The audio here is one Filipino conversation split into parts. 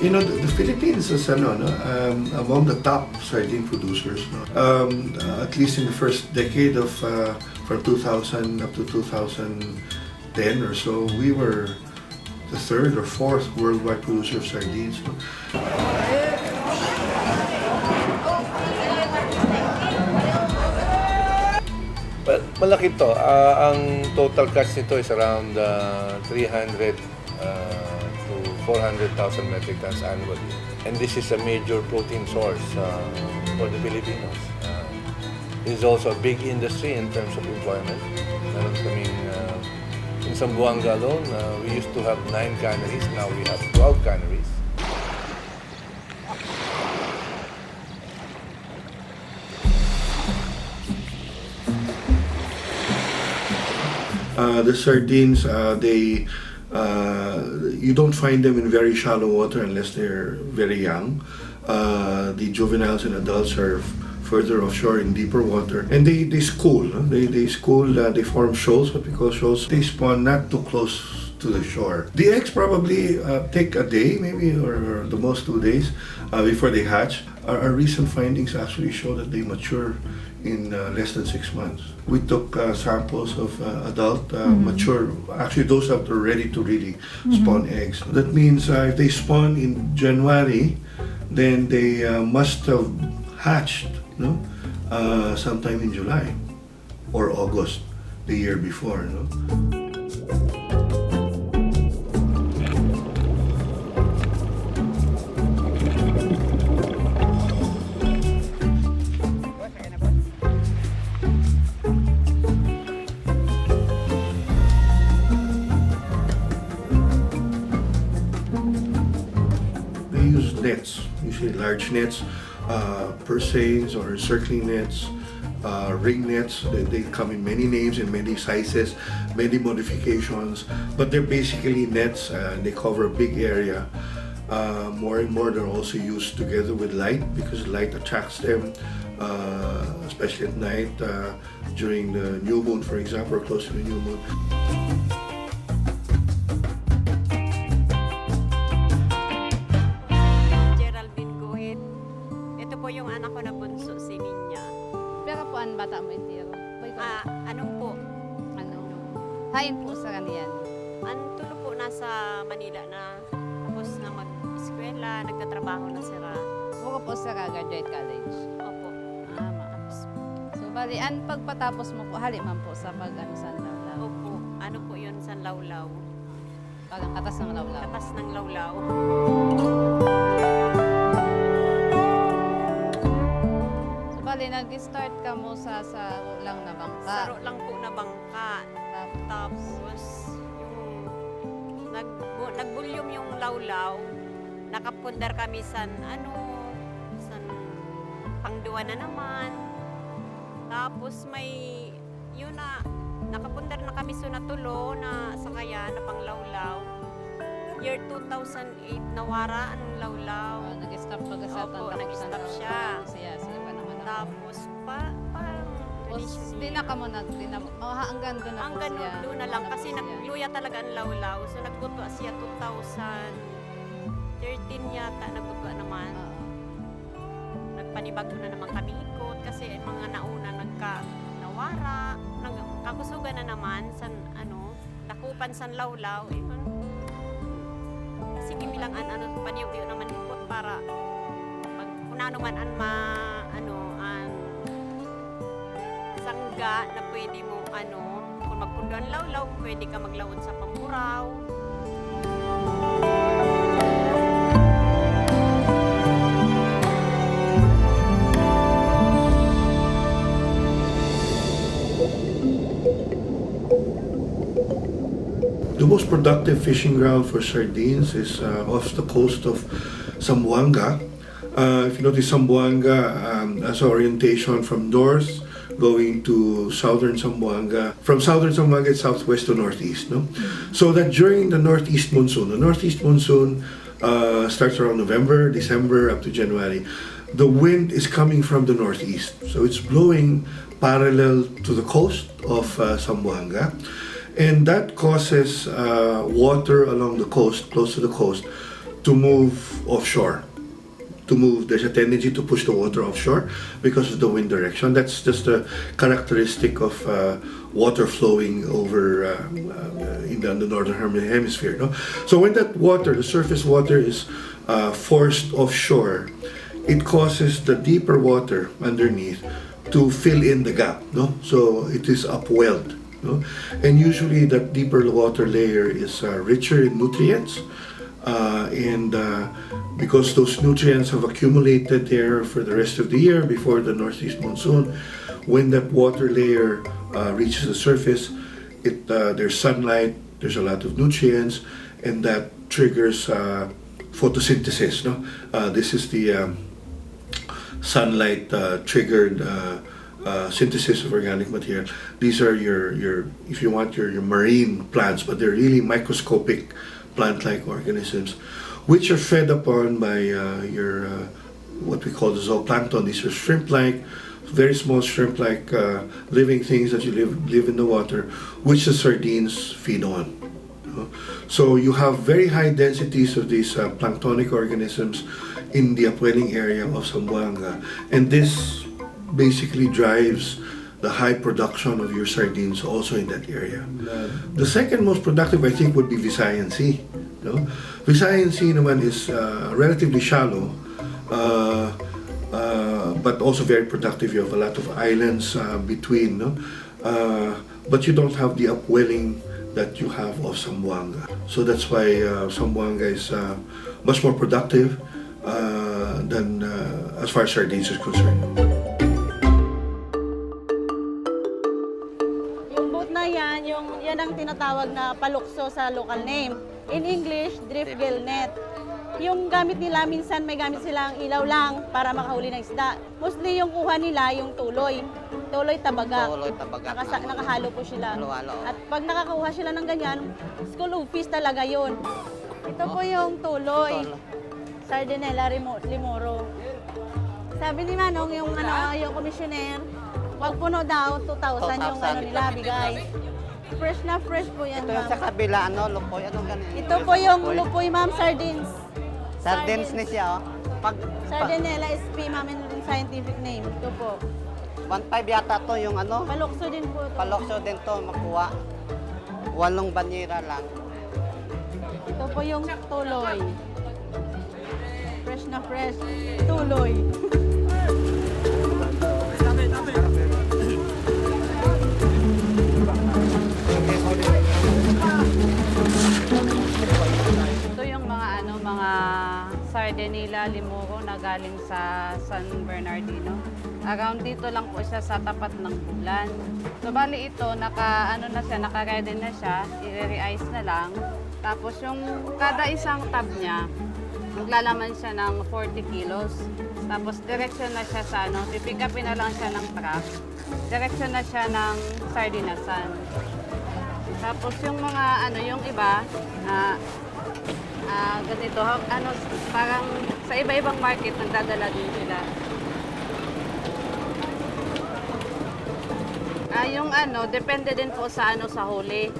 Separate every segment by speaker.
Speaker 1: You know, the Philippines is among the top sardine producers. No? At least in the first decade of from 2000 up to 2010 or so, we were the third or fourth worldwide producer of sardines. No?
Speaker 2: Well, malaki to. Ang total catch nito is around 300 to 400,000 metric tons annually. And this is a major protein source for the Filipinos. It is also a big industry in terms of employment. Meron kaming, in Zamboanga alone, we used to have 9 canneries. Now we have 12 canneries.
Speaker 1: The sardines, you don't find them in very shallow water unless they're very young. The juveniles and adults are further offshore in deeper water, and they school. No? They school. They form shoals, what we call shoals. They spawn not too close to the shore. The eggs probably take a day, maybe, or the most 2 days before they hatch. Our recent findings actually show that they mature in less than 6 months. We took samples of adult, mature, actually those that are ready to really spawn eggs. That means if they spawn in January, then they must have hatched sometime in July or August the year before. No? Nets, usually large nets, purseines or circling nets, ring nets. They come in many names and many sizes, many modifications, but they're basically nets and they cover a big area. More and more they're also used together with light because light attracts them, especially at night during the new moon, for example, or close to the new moon.
Speaker 3: Bata mo itiro.
Speaker 4: Anong po?
Speaker 3: Ano? Hain po sa kaniyan.
Speaker 4: Ang tulo po nasa Manila na tapos na mag-eskwela, nagtatrabaho na sila.
Speaker 3: Buko po sa graduate college.
Speaker 4: Opo.
Speaker 3: Makapos. So, bali, pagpatapos mo po, hali man po sa Sanlawlaw.
Speaker 4: Opo. Ano po yun, Sanlawlaw?
Speaker 3: Parang katas ng lawlaw.
Speaker 4: Katas ng lawlaw.
Speaker 3: Bali, nag-start ka mo sa saro lang na bangka.
Speaker 4: Saro lang po na bangka. Tapos, nag-volume yung lawlaw. Nakapundar kami san pangduwa na naman. Tapos nakapundar na kami sa natulo na sakaya na panglawlaw. Year 2008, nawara ang lawlaw.
Speaker 3: Nag-stop pag-asap.
Speaker 4: Opo, nag-stop siya.
Speaker 3: Sige pa naman.
Speaker 4: Tapos parang
Speaker 3: di na ka mo hanggang doon na po
Speaker 4: hanggang
Speaker 3: siya.
Speaker 4: doon na lang kasi nagluya talaga ang lawlaw. So nagputwa siya 2013 yata nagputwa naman. Nagpanibago na naman kami ikot kasi mga nauna nawara, nagkakusugan na naman sa dakupan san lawlaw. Sige bilangan paniw-iw naman ikot para pag kunano man ang sangga na pwede mo kung magpunduan lawlaw, pwede ka maglawon sa pamburaw.
Speaker 1: The most productive fishing ground for sardines is off the coast of Zamboanga. If you notice, Zamboanga as orientation from north going to southern Zamboanga. From southern Zamboanga, it's southwest to northeast. No? So that during the northeast monsoon starts around November, December, up to January. The wind is coming from the northeast. So it's blowing parallel to the coast of Zamboanga. And that causes water along the coast, close to the coast, to move offshore. There's a tendency to push the water offshore because of the wind direction. That's just a characteristic of water flowing over in the northern hemisphere. No? So when that water, the surface water, is forced offshore, it causes the deeper water underneath to fill in the gap. No, so it is upwelled. No? And usually that deeper water layer is richer in nutrients. Because those nutrients have accumulated there for the rest of the year before the northeast monsoon, when that water layer reaches the surface, there's sunlight, there's a lot of nutrients, and that triggers photosynthesis. No, this is the sunlight triggered synthesis of organic material. These are your if you want, your marine plants, but they're really microscopic plant-like organisms, which are fed upon by your what we call the zooplankton. These are shrimp-like, very small shrimp-like living things that you live in the water, which the sardines feed on. So you have very high densities of these planktonic organisms in the upwelling area of Zamboanga, and this basically drives the high production of your sardines also in that area. The second most productive, I think, would be Visayan Sea. No? Visayan Sea naman is relatively shallow, but also very productive. You have a lot of islands between, no? But you don't have the upwelling that you have of Zamboanga. So that's why Zamboanga is much more productive than as far as sardines is concerned.
Speaker 5: Yan ang tinatawag na palukso sa local name. In English, driftgill net. Yung gamit nila, minsan may gamit silang ilaw lang para makahuli ng isda. Mostly yung kuha nila, yung tuloy. Tuloy tabaga. Nakahalo po sila. At pag nakakakuha sila ng ganyan, school of fish talaga yun. Ito po yung tuloy. Sardinella limoro. Sabi ni Manong, yung commissioner, wag puno daw, 2,000 yung nila bigay. Fresh na fresh po yan,
Speaker 6: Ito yung sa kabila, lupoy, ganun.
Speaker 5: Ito po yung lupoy, ma'am, sardines.
Speaker 6: Sardines ni siya,
Speaker 5: Sardinella SP, ma'am, yung scientific name. Ito po.
Speaker 6: 1.5 yata to yung
Speaker 5: Palokso din po.
Speaker 6: palokso din to, makuha. 8 banyera lang.
Speaker 5: Ito po yung tuloy. Fresh na fresh. Tuloy.
Speaker 3: Ito yung mga Sardinella limoro na galing sa San Bernardino. Around dito lang po siya sa tapat ng bulan. So bali ito, naka-ready na siya, i-re-ice na lang. Tapos yung kada isang tab niya, maglalaman siya ng 40 kilos. Tapos direksyon na siya sa pipick upin na lang siya ng truck. Direksyon na siya ng sardinasan. Tapos yung mga yung iba ganito, parang sa iba-ibang market nagdadala din sila. Yung depende din po sa sa huli.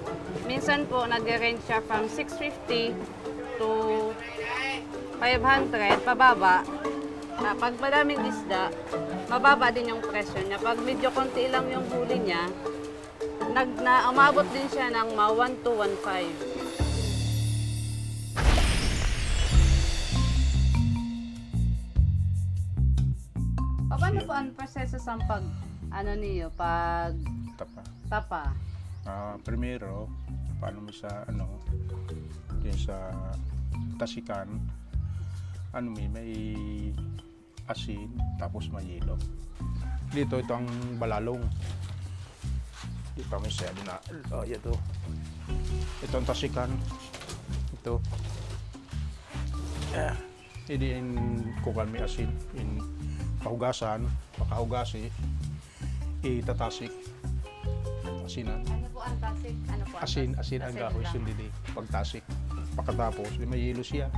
Speaker 3: Minsan po nag-range siya from 650 to 500 pababa. Pag maraming isda, mababa din yung presyo niya. Pag medyo konti lang yung huli niya, umabot din siya ng 1 to 1.5. Paano po ang proseso sa tapa?
Speaker 7: Primero, paano mo sa din sa tasikan, may asin, tapos may yelo. Dito ito ang balalong. Dito may sabi na, ito ang tasikan. Ito. Hindi kukan may asin. Pahugasan, pakahugasi, itatasik. Asinan.
Speaker 3: Ano po ang tasik?
Speaker 7: Asin ang gahoy, sundili. Pagtasik. Pagkatapos, may yelo siya.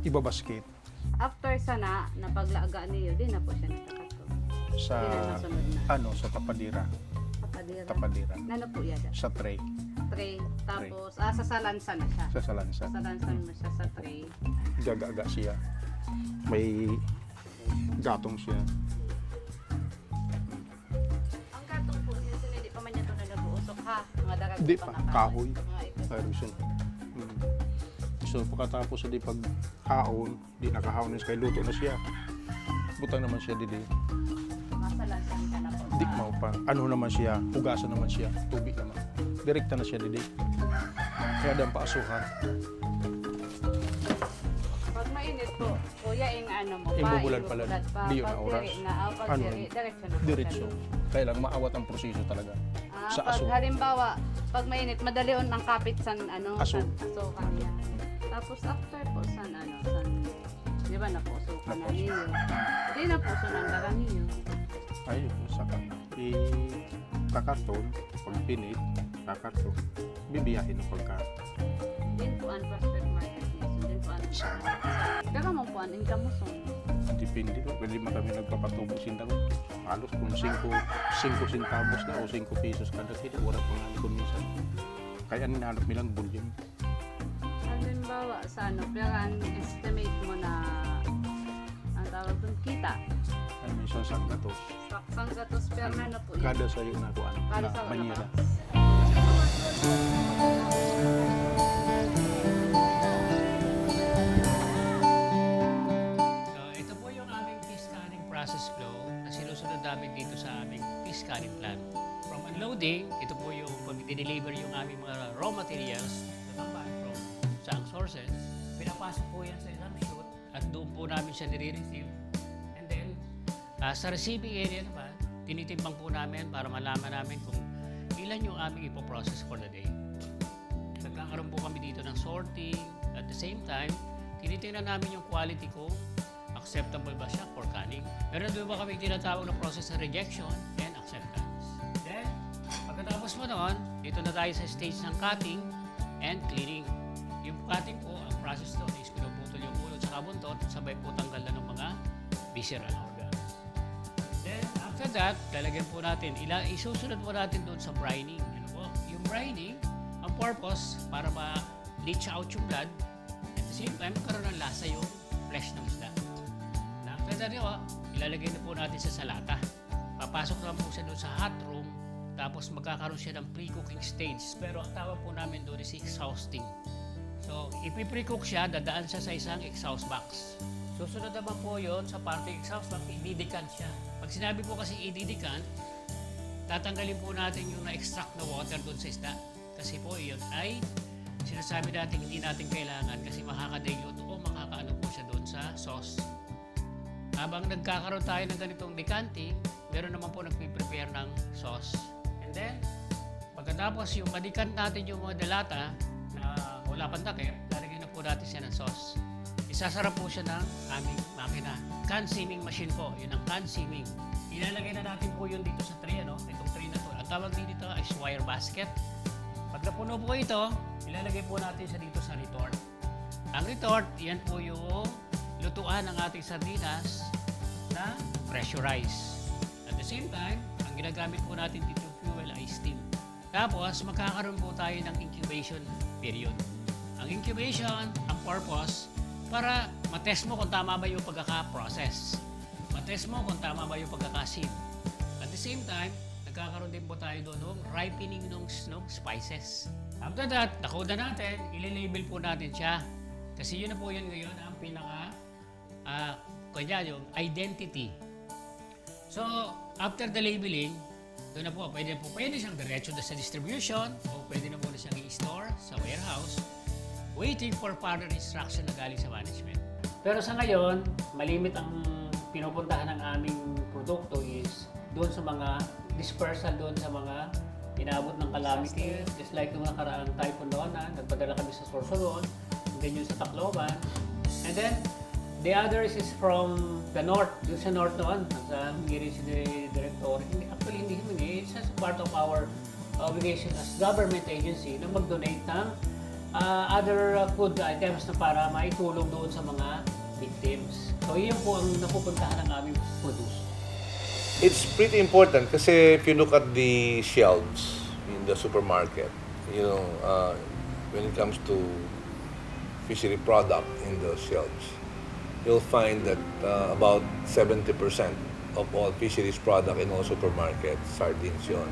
Speaker 7: Ibabasket.
Speaker 3: After sana, napaglaga niyo, din na po siya natakato.
Speaker 7: Sa, sa tapadira.
Speaker 3: Tapadira.
Speaker 7: Tapadira.
Speaker 3: Ano po yan?
Speaker 7: Sa tray.
Speaker 3: tray. Tapos, sasalansa na siya.
Speaker 7: Sa salansa.
Speaker 3: Sasalansan mo siya sa tray.
Speaker 7: Gagaga siya. May gatong siya.
Speaker 3: Ang gatong po, minsan hindi pa man niya ito na nag-uusok ha. Mga darag
Speaker 7: Di pa, kahoy.
Speaker 3: Mga ito.
Speaker 7: Pero siya. So pagkatapos di pag haon, di nakahaon na siya, kay luto na siya. Butang naman siya didi.
Speaker 3: Masalansan ka na po.
Speaker 7: Di mo pa. Ano naman siya, hugasan naman siya, tubig naman. Direkta na siya didi. Kaya dan paasuhan.
Speaker 3: Pag mainit po, kuya, ano mo pa,
Speaker 7: Imbubulad pala.
Speaker 3: pa.
Speaker 7: Di yun na
Speaker 3: Pag
Speaker 7: oras.
Speaker 3: diri na, pag
Speaker 7: Ano?
Speaker 3: diri, diretso na po
Speaker 7: Diretso.
Speaker 3: siya.
Speaker 7: Kaya lang maawat ang proseso talaga. Sa
Speaker 3: Pag
Speaker 7: aso.
Speaker 3: halimbawa, pag mainit, madali on ang kapit sa ano,
Speaker 7: Aso.
Speaker 3: aso kanya. Tapos after po san di ba napuso ka na ninyo? Hindi napuso ng daga ninyo.
Speaker 7: Ayun, saka kakarton, pag pinit, kakarton, bibiyahin ng pagka.
Speaker 3: Din po ang prospect market niya. So, din po ang pero mo po ang income mo son.
Speaker 7: Depende ko, pwede man kami nagpapatubo sindang. Halos kung 5 centavos na o 5 pesos kada kilo, wala pang ano kung minsan. Kaya hinahanap nilang bulyon.
Speaker 3: Halimbawa sa ano, pero ang estimate mo na ang tawag doon, kita.
Speaker 7: Ay, minsan sa gatos.
Speaker 3: Saksang gatos pero ano po yun?
Speaker 7: Kada sa'yo na kuan,
Speaker 3: Kada
Speaker 7: na
Speaker 3: sa
Speaker 7: Manila.
Speaker 8: So, ito po yung aming fish canning process flow na sinusunod namin dito sa aming fish canning plant. From unloading, ito po yung pag deliver yung aming mga raw materials na tamban from saang sources. Pinapasok po yan sa isang chute at doon po namin siya nire-receive. And then, sa receiving area naman, tinitimbang po namin para malaman namin kung ilan yung aming ipoprocess for the day. Nagkakaroon po kami dito ng sorting. At the same time, tinitingnan namin yung quality kung acceptable ba siya for canning. Meron doon ba kami tinatawag na process ng rejection and acceptance. Then, pagkatapos mo noon, dito na tayo sa stage ng cutting and cleaning. Yung cutting po, ang process doon is pinuputol yung ulo at buntot, sabay po tanggal na ng mga visceral organs. Then, after that, lalagyan po natin, isusunod po natin doon sa brining. Ano po? Yung brining, ang purpose para ma-leach out yung blood, at the same time, magkaroon ng lasa yung flesh ng isda. And after that, ilalagay na po natin sa salata. Papasok naman po siya doon sa hot room, tapos magkakaroon siya ng pre-cooking stage. Pero ang tawag po namin doon is exhausting. So, ipi-pre-cook siya, dadaan siya sa isang exhaust box. Susunod naman po yon sa parte exhaust box, i-decant siya. Pag sinabi po kasi i-decant, tatanggalin po natin yung na-extract na water doon sa isda. Kasi po yun ay sinasabi natin hindi natin kailangan kasi makaka-dilute o makakaano po siya doon sa sauce. Habang nagkakaroon tayo ng ganitong decanting, meron naman po nagpiprepare ng sauce. And then, pagkatapos yung ma-decant natin yung mga delata na wala pang takip, lalagyan na po natin siya ng sauce. Isasarap po siya ng aming makina. Can seaming machine po, yun ang can seaming. Ilalagay na natin po yun dito sa tray, itong tray na to. Ang tawag dito is wire basket. Pag napuno po ito, ilalagay po natin siya dito sa retort. Ang retort, yan po yung lutuan ng ating sardinas na pressurized. At the same time, ang ginagamit po natin dito fuel ay steam. Tapos, magkakaroon po tayo ng incubation period. Ang incubation, ang purpose, para matest mo kung tama ba yung pagkaka-process. Matest mo kung tama ba yung pagkaka-sieve. At the same time, nagkakaroon din po tayo doon ng ripening ng spices. After that, nakuha natin, ililabel po natin siya. Kasi yun na po yun ngayon ang pinaka, yung identity. So, after the labeling, doon na po, pwede siyang diretso na sa distribution o pwede na po na siyang i-store sa warehouse waiting for further instruction na galing sa management. Pero sa ngayon, malimit ang pinupuntahan ng aming produkto is doon sa mga dispersal doon sa mga inabot ng calamity. Just like yung mga karaang typhoon doon nagpadala kami sa Sorsogon, and then yung sa Tacloban. And then, the others is from the north, doon sa north noon, sa Miri si Director. Actually, hindi humingi. It's just part of our obligation as government agency na mag-donate ng other food items na para maitulong doon sa mga victims. So, yun po ang napupuntahan ng aming produce.
Speaker 2: It's pretty important kasi if you look at the shelves in the supermarket, when it comes to fishery product in the shelves, you'll find that about 70% of all fisheries product in all supermarkets, sardines yun.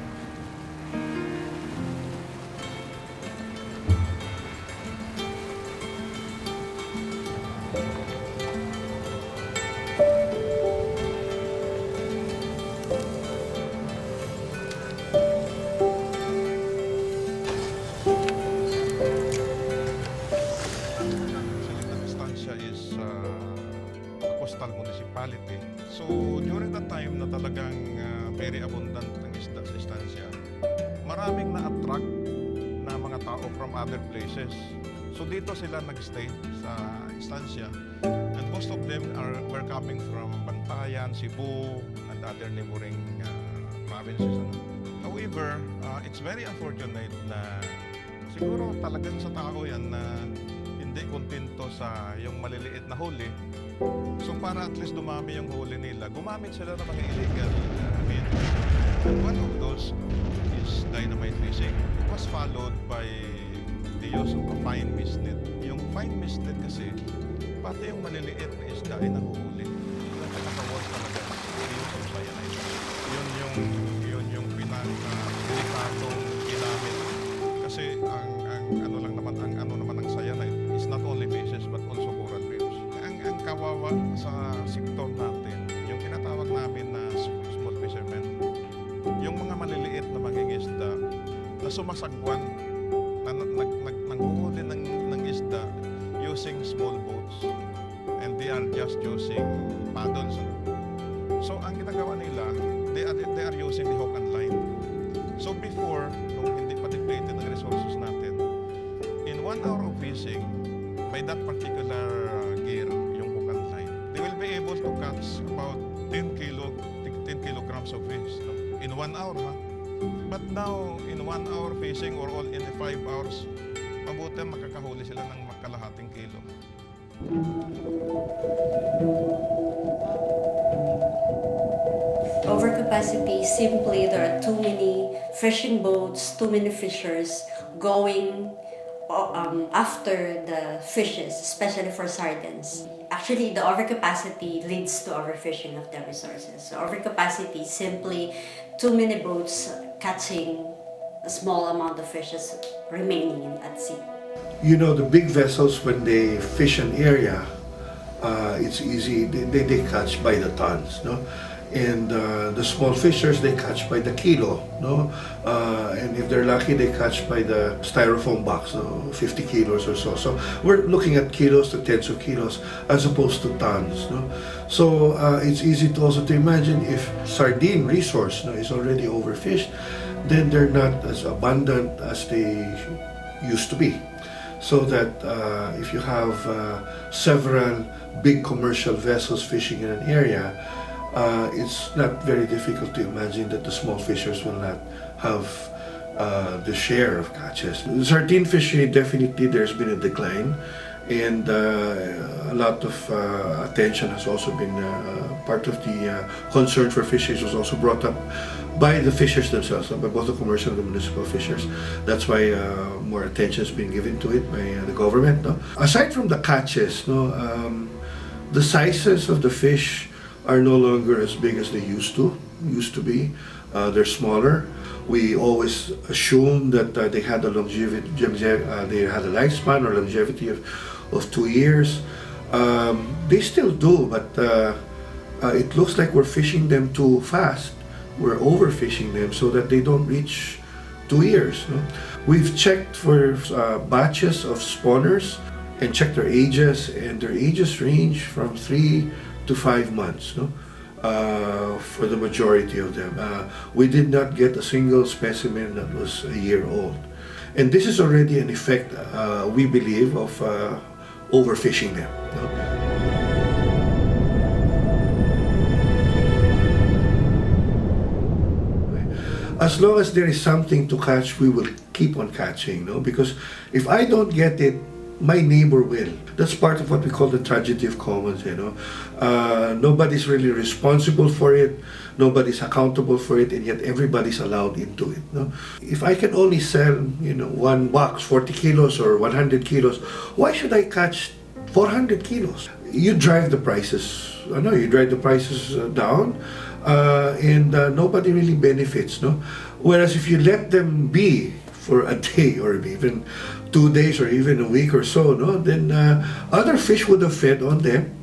Speaker 9: Estancia is a coastal municipality. So during the time na talagang very abundant ng isda sa estancia, maraming na-attract na mga tao from other places. So dito sila nag-stay sa estancia. And most of them were coming from Bantayan, Cebu, and other neighboring provinces. However, it's very unfortunate na siguro talagang sa tao yan na hindi kontento sa yung maliliit na huli. So para at least dumami yung huli nila, gumamit sila ng mga illegal means. And one of those is dynamite fishing. It was followed by the use of a fine mist net. Yung fine mist net kasi, pati yung maliliit na isda ay nahuhuli. Yung pinaka-worst talaga, the use of cyanide. Yun yung pinaka-delikatong ginamit. Kasi ang ano naman ang cyanide is not only fishes but also coral reefs. Ang kawawa sa sektor natin, yung tinatawag namin na small fishermen, yung mga maliliit na mangingisda na sumasagwan, na nanghuhuli ng isda using small boats, and they are just using paddles. So ang ginagawa nila, they are using the hook and line. So before, nung hindi pa depleted ng resources natin, in 1 hour of fishing, by that particular gear, yung hook and line, they will be able to catch about 10 kilograms of fish, no? In 1 hour, ha? But now, in 1 hour fishing or all in 5 hours, mabuti makakahuli sila ng makalahating kilo.
Speaker 10: Overcapacity, simply there are too many fishing boats, too many fishers going after the fishes, especially for sardines. Actually, the overcapacity leads to overfishing of the resources. So overcapacity, simply too many boats catching a small amount of fishes remaining at sea.
Speaker 1: You know, the big vessels, when they fish an area, it's easy, they catch by the tons, no? And the small fishers, they catch by the kilo, no? And if they're lucky, they catch by the styrofoam box, no? 50 kilos or so. So we're looking at kilos to tens of kilos as opposed to tons, no? So it's easy to also to imagine if sardine resource, no, is already overfished, then they're not as abundant as they used to be. So that if you have several big commercial vessels fishing in an area, it's not very difficult to imagine that the small fishers will not have the share of catches. The sardine fishery, definitely there's been a decline, and a lot of attention has also been part of the concern for fisheries was also brought up by the fishers themselves, by both the commercial and the municipal fishers. That's why more attention has been given to it by the government. No? Aside from the catches, no, the sizes of the fish are no longer as big as they used to be. They're smaller. We always assume that they had a longevity, they had a lifespan or longevity of 2 years. They still do, but it looks like we're fishing them too fast. We're overfishing them so that they don't reach 2 years. No? We've checked for batches of spawners and checked their ages, and their ages range from 3 to 5 months, no? For the majority of them. We did not get a single specimen that was a year old. And this is already an effect, we believe, of overfishing them. No? As long as there is something to catch, we will keep on catching, no? Because if I don't get it, my neighbor will. That's part of what we call the tragedy of commons, you know. Nobody's really responsible for it, nobody's accountable for it, and yet everybody's allowed into it. No? If I can only sell, you know, one box, 40 kilos or 100 kilos, why should I catch 400 kilos? You drive the prices, you drive the prices down, and nobody really benefits, no? Whereas if you let them be for a day or even 2 days or even a week or so, no, then other fish would have fed on them.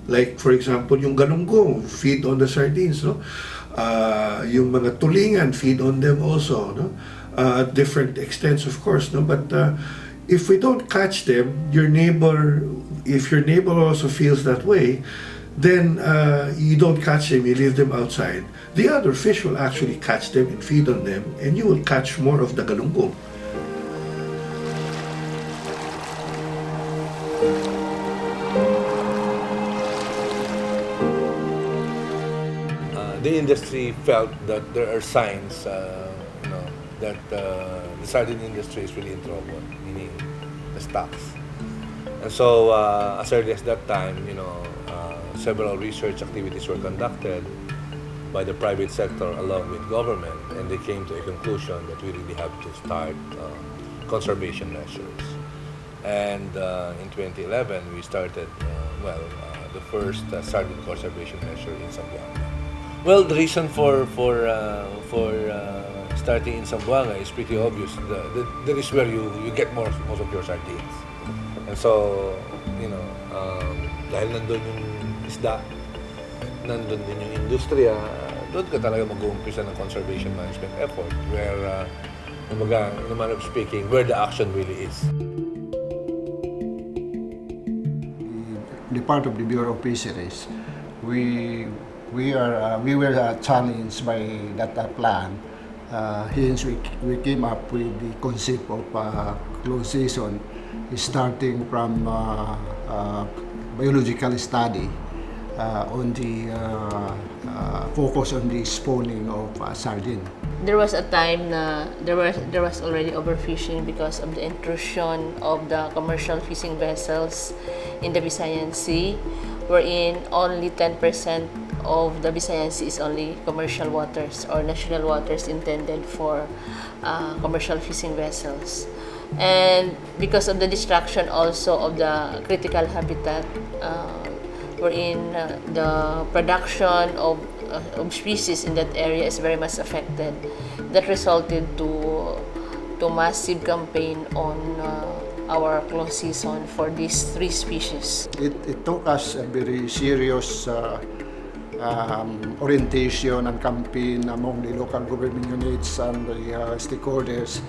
Speaker 1: Like for example, yung galunggong feed on the sardines, no? Yung mga tulingan feed on them also, no? At different extents, of course, no? But if we don't catch them, if your neighbor also feels that way, then you don't catch them, you leave them outside. The other fish will actually catch them and feed on them, and you will catch more of the galunggong.
Speaker 2: The industry felt that there are signs, that the sardine industry is really in trouble, meaning the stocks. And so, as early as that time, several research activities were conducted by the private sector along with government, and they came to a conclusion that we really have to start conservation measures. And in 2011, we started, the first sardine conservation measure in Zamboanga. Well, the reason for starting in Zamboanga is pretty obvious. That is where you get most of your sardines. And so, dahil nandun yung isda, nandun din yung industriya, doon ka talaga mag-uumpisa ng conservation management effort where, in a manner of speaking, where the action really is.
Speaker 11: The part of the Bureau of Fisheries, we were challenged by that plan. Hence, we came up with the concept of closed season, starting from biological study on the focus on the spawning of sardine.
Speaker 12: There was a time na there was already overfishing because of the intrusion of the commercial fishing vessels in the Visayan Sea, wherein only 10% of the Visayan Sea is only commercial waters or national waters intended for commercial fishing vessels. And because of the destruction also of the critical habitat, wherein the production of species in that area is very much affected, that resulted to massive campaign on our closed season for these 3 species.
Speaker 11: It took us a very serious orientation and campaign among the local government units and the stakeholders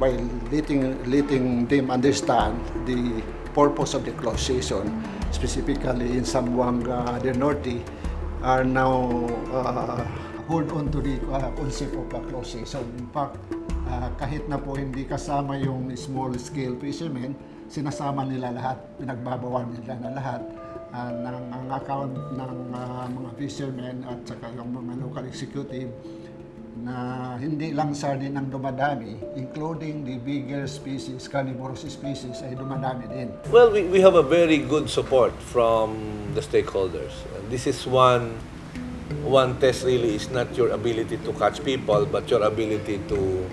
Speaker 11: by letting them understand the purpose of the closed season, specifically in Zamboanga, the Norte, are now hold on to the concept of a closed season. In fact, kahit na po hindi kasama yung small scale fishermen, sinasama nila lahat, pinagbabawan nila na lahat ng account ng mga fishermen at saka yung mga local executive na hindi lang sardine ang dumadami, including the bigger species, carnivorous species ay dumadami din.
Speaker 2: Well, we have a very good support from the stakeholders. This is one test really is not your ability to catch people, but your ability to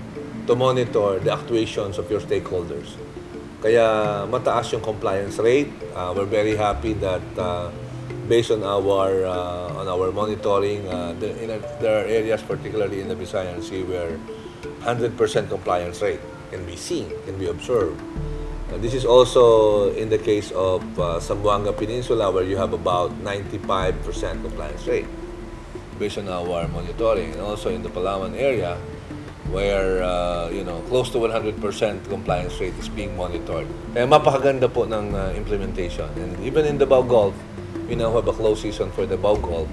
Speaker 2: monitor the actuations of your stakeholders. Kaya mataas yung compliance rate. We're very happy that based on our monitoring, there are areas, particularly in the Visayan Sea, where 100% compliance rate can be seen, can be observed. This is also in the case of Zamboanga Peninsula, where you have about 95% compliance rate based on our monitoring, and also in the Palawan area, where close to 100% compliance rate is being monitored. Kaya mapakaganda po ng implementation. And even in the Bao Gulf, we now have a closed season for the Bao Gulf,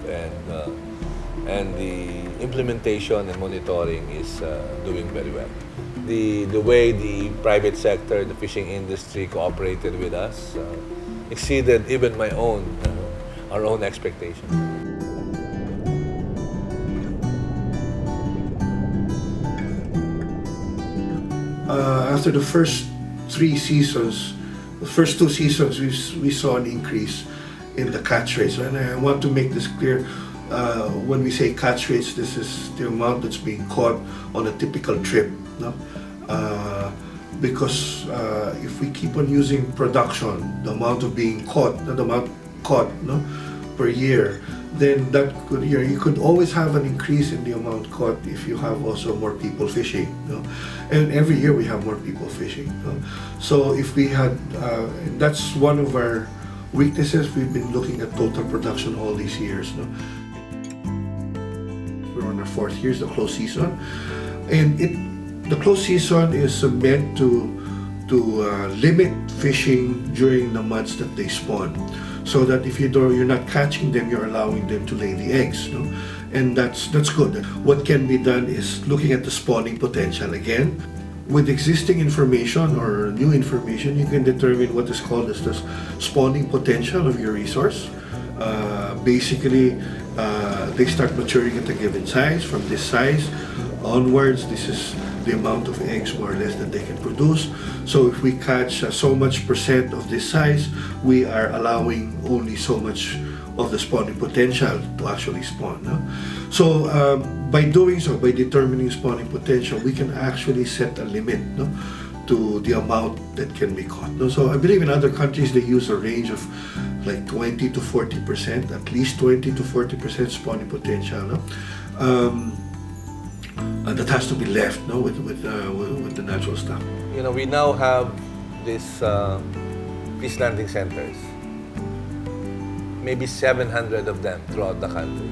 Speaker 2: and the implementation and monitoring is doing very well. The way the private sector, the fishing industry cooperated with us exceeded even our own expectations.
Speaker 1: After the first 3 seasons, the first 2 seasons, we saw an increase in the catch rates. And I want to make this clear. When we say catch rates, this is the amount that's being caught on a typical trip. No? Because if we keep on using production, the amount of being caught, not the amount caught, no, per year, then that could, you could always have an increase in the amount caught if you have also more people fishing. No? And every year we have more people fishing. No? So if we had, that's one of our weaknesses. We've been looking at total production all these years. No? We're on our 4th year, the close season, and the close season is meant to limit fishing during the months that they spawn, so that if you're not catching them, you're allowing them to lay the eggs. No? And that's good. What can be done is looking at the spawning potential again. With existing information or new information, you can determine what is called as the spawning potential of your resource. Basically, they start maturing at a given size. From this size onwards, this is the amount of eggs more or less that they can produce. So if we catch so much percent of this size, we are allowing only so much of the spawning potential to actually spawn. No? So by doing so, by determining spawning potential, we can actually set a limit, no, to the amount that can be caught. No? So I believe in other countries they use a range of like 20 to 40%, at least 20 to 40% spawning potential. No? That has to be left, no, with the natural stock.
Speaker 2: You know, we now have these fish landing centers, maybe 700 of them throughout the country.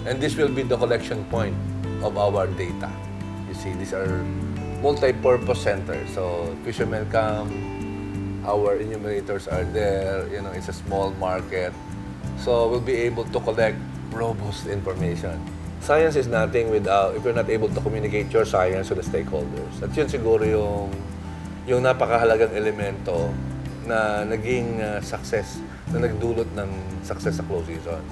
Speaker 2: And this will be the collection point of our data. You see, these are multi-purpose centers. So fishermen come, our enumerators are there, you know, it's a small market. So we'll be able to collect robust information. Science is nothing without, if you're not able to communicate your science to the stakeholders. At yun siguro yung napakahalagang elemento na naging success, na nagdulot ng success sa close season.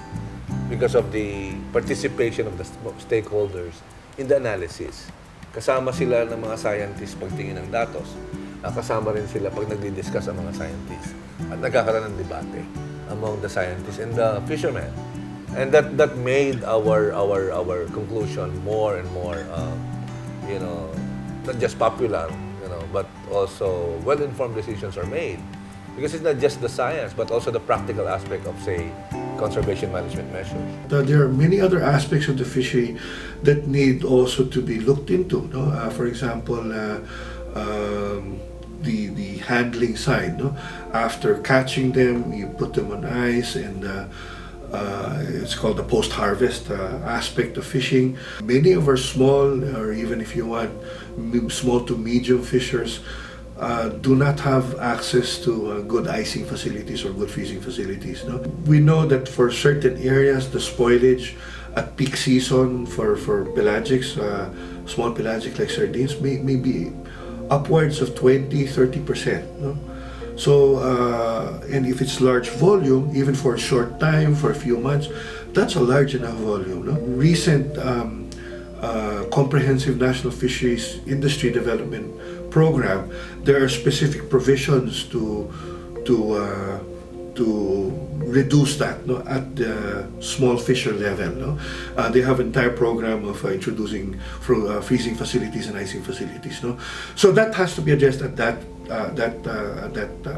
Speaker 2: Because of the participation of the stakeholders in the analysis. Kasama sila ng mga scientists pagtingin ng datos. Kasama rin sila pag nagdi-discuss ang mga scientists. At nagkakaroon ng debate among the scientists and the fishermen. And that made our conclusion more and more, you know, not just popular, you know, but also well-informed decisions are made. Because it's not just the science, but also the practical aspect of, say, conservation management measures.
Speaker 1: There are many other aspects of the fishery that need also to be looked into. No? For example, the handling side. No? After catching them, you put them on ice, and it's called the post-harvest aspect of fishing. Many of our small, or even if you want, small to medium fishers do not have access to good icing facilities or good freezing facilities. No? We know that for certain areas, the spoilage at peak season for pelagics, small pelagic like sardines, may be upwards of 20-30%. No? So, and if it's large volume, even for a short time, for a few months, that's a large enough volume. No? Recent Comprehensive National Fisheries Industry Development Program, there are specific provisions to reduce that, no, at the small fisher level. No? They have an entire program of introducing freezing facilities and icing facilities. No? So that has to be addressed at that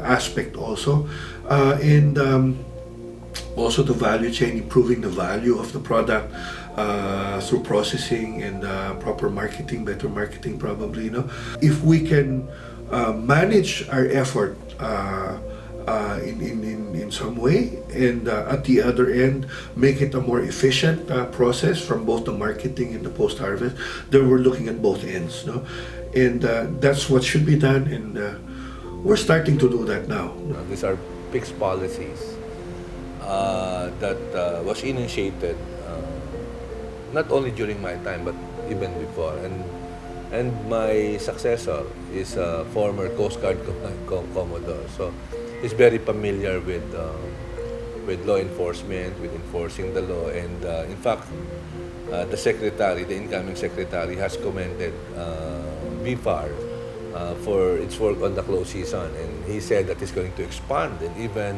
Speaker 1: aspect also, and also the value chain, improving the value of the product through processing and proper marketing, better marketing probably. You know, if we can manage our effort in some way, and at the other end make it a more efficient process from both the marketing and the post-harvest, then we're looking at both ends. No? And that's what should be done, and we're starting to do that now.
Speaker 2: These are PICS policies that was initiated not only during my time but even before. And my successor is a former Coast Guard Commodore, so he's very familiar with law enforcement, with enforcing the law, and in fact, the incoming secretary, has commended BFAR for its work on the close season, and he said that he's going to expand and even,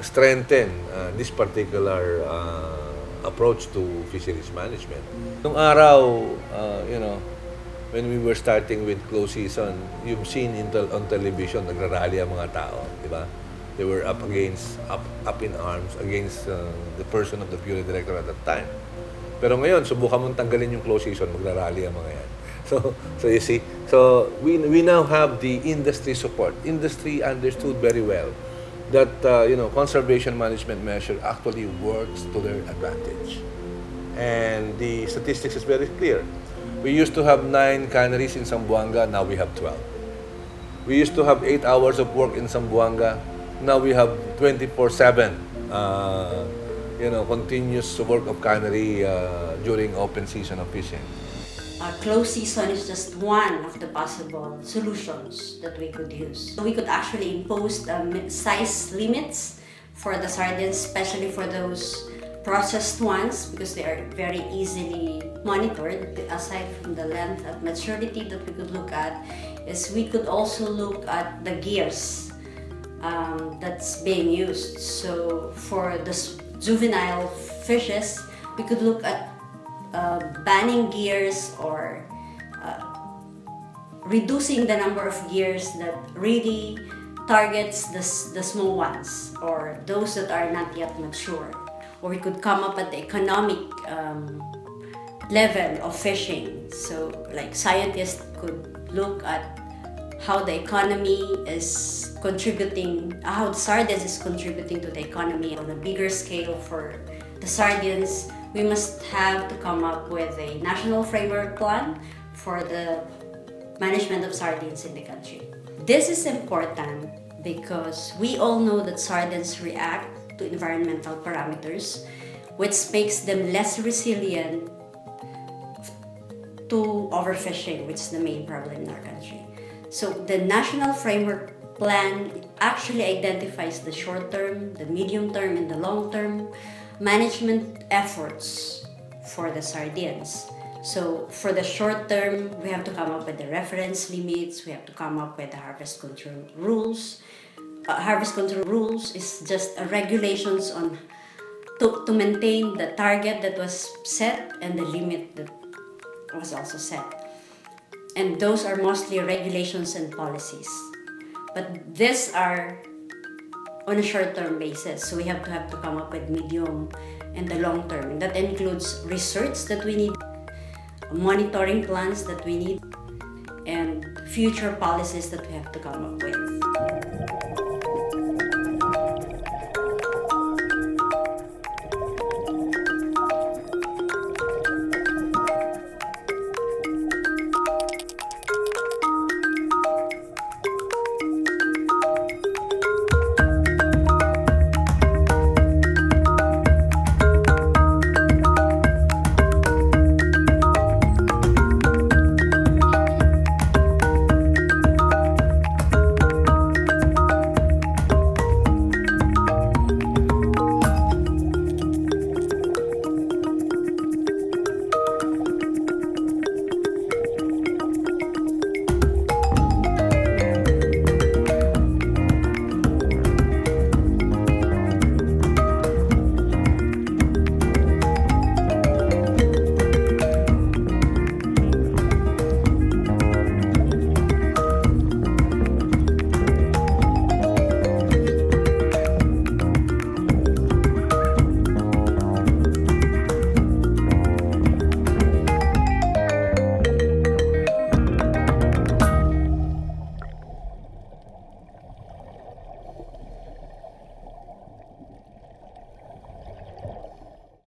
Speaker 2: strengthen this particular approach to fisheries management. Nung araw, when we were starting with close season, you've seen on television, nagrarally ang mga tao, di ba? They were up in arms against the person of the Bureau Director at that time. Pero ngayon, subukan mong tanggalin yung close season, magrarally ang mga yan. So you see, so we now have the industry support. Industry understood very well that conservation management measure actually works to their advantage. And the statistics is very clear. We used to have 9 canneries in Zamboanga, now we have 12. We used to have 8 hours of work in Zamboanga, now we have 24/7 continuous work of cannery during open season of fishing.
Speaker 10: Close season is just one of the possible solutions that we could use. So we could actually impose size limits for the sardines, especially for those processed ones, because they are very easily monitored. Aside from the length of maturity that we could look at, is we could also look at the gears that's being used. So for the juvenile fishes, we could look at banning gears or reducing the number of gears that really targets the small ones or those that are not yet mature. Or we could come up at the economic level of fishing. So like scientists could look at how the economy is contributing, how the sardines is contributing to the economy on a bigger scale. For the sardines, we must have to come up with a national framework plan for the management of sardines in the country. This is important because we all know that sardines react to environmental parameters, which makes them less resilient to overfishing, which is the main problem in our country. So the National Framework Plan actually identifies the short-term, the medium-term, and the long-term management efforts for the sardines. So for the short term, we have to come up with the reference limits, we have to come up with the harvest control rules. Harvest control rules is just regulations on to maintain the target that was set and the limit that was also set. And those are mostly regulations and policies. But these are on a short-term basis, so we have to come up with medium and the long term. And that includes research that we need, monitoring plans that we need, and future policies that we have to come up with.